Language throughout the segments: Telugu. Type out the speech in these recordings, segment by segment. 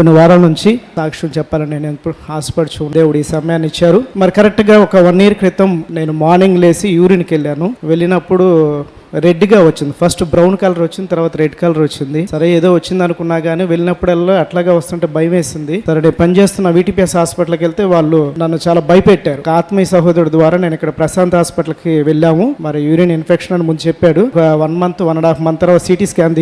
కొన్ని వారాల నుంచి సాక్ష్యం చెప్పాలని నేను ఎప్పుడు ఆశపడుచు దేవుడు ఈ సమయాన్ని ఇచ్చారు. మరి కరెక్ట్గా ఒక 1 year క్రితం నేను మార్నింగ్ లేసి యూరిన్కి వెళ్ళినప్పుడు రెడ్గా వచ్చింది. ఫస్ట్ బ్రౌన్ కలర్ వచ్చింది, తర్వాత రెడ్ కలర్ వచ్చింది. సరే ఏదో వచ్చింది అనుకున్నా కానీ వెళ్ళినప్పుడల్లా అట్లాగా వస్తుంటే భయం వేసింది. సరే నేను పనిచేస్తున్న VTPS హాస్పిటల్కి వెళ్తే వాళ్ళు నన్ను చాలా భయపెట్టారు. ఆత్మీయ సహోదరుడు ద్వారా నేను ఇక్కడ ప్రశాంత్ హాస్పిటల్కి వెళ్ళాము. మరి యూరిన్ ఇన్ఫెక్షన్ అని ముందు చెప్పాడు. ఒక 1 month 1.5 month తర్వాత CT స్కాన్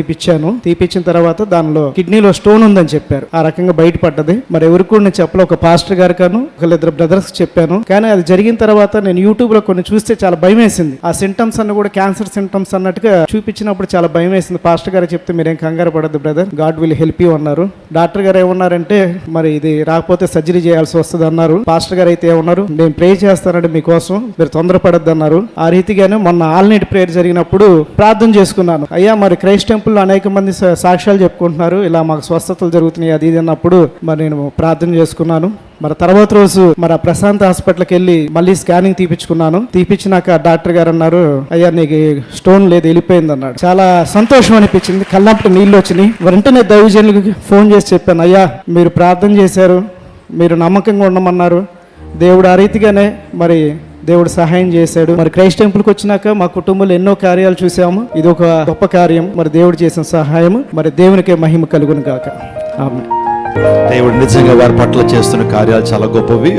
తీపిచ్చిన తర్వాత దానిలో కిడ్నీలో స్టోన్ ఉందని చెప్పారు. ఆ రకంగా బయటపడ్డది. మరి ఎవరికి కూడా నేను చెప్పలే. ఒక పాస్టర్ గారు కాను ఒకళ్ళిద్దరు బ్రదర్స్ చెప్పాను. కానీ అది జరిగిన తర్వాత నేను యూట్యూబ్ లో కొన్ని చూస్తే చాలా భయం వేసింది. ఆ సింటమ్స్ అన్ని కూడా క్యాన్సర్ సింటమ్స్ అన్నట్టుగా చూపించినప్పుడు చాలా భయం వేసింది. పాస్టర్ గారు చెప్తే మీరేం కంగారు పడద్దు brother, God will help you అన్నారు. డాక్టర్ గారు ఏమన్నారంటే మరి ఇది రాకపోతే సర్జరీ చేయాల్సి వస్తుంది అన్నారు. పాస్టర్ గారు అయితే ఏమన్నారు, నేను ప్రే చేస్తానండి మీకోసం, మీరు తొందరపడద్దు అన్నారు. ఆ రీతిగానే మొన్న ఆల్ నైట్ ప్రేయర్ జరిగినప్పుడు ప్రార్థన చేసుకున్నాను. అయ్యా మరి క్రైస్ట్ టెంపుల్ అనేక మంది సాక్ష్యాలు చెప్పుకుంటున్నారు, ఇలా మాకు స్వస్థతలు జరుగుతున్నాయి అది ఇది అన్నప్పుడు మరి నేను ప్రార్థన చేసుకున్నాను. మరి తర్వాత రోజు మరి ఆ ప్రశాంత్ హాస్పిటల్కి వెళ్ళి మళ్ళీ స్కానింగ్ తీపిచ్చినాక డాక్టర్ గారు అన్నారు, అయ్యా నీకు స్టోన్ లేదు, వెళ్ళిపోయింది అన్నాడు. చాలా సంతోషం అనిపించింది, కళ్ళంపటి నీళ్ళు వచ్చినాయి. వెంటనే దైవజనులకి ఫోన్ చేసి చెప్పాను, అయ్యా మీరు ప్రార్థన చేశారు, మీరు నమ్మకంగా ఉండమన్నారు, దేవుడు ఆ రీతిగానే మరి దేవుడు సహాయం చేశాడు. మరి క్రైస్ట్ టెంపుల్కి వచ్చినాక మా కుటుంబంలో ఎన్నో కార్యాలు చూసాము. ఇది ఒక గొప్ప కార్యం, మరి దేవుడు చేసిన సహాయం, మరి దేవునికే మహిమ కలుగును గాక. ఆమేన్. దేవుడు నిజంగా వారి పట్ల చేస్తున్న కార్యాలు చాలా గొప్పవి.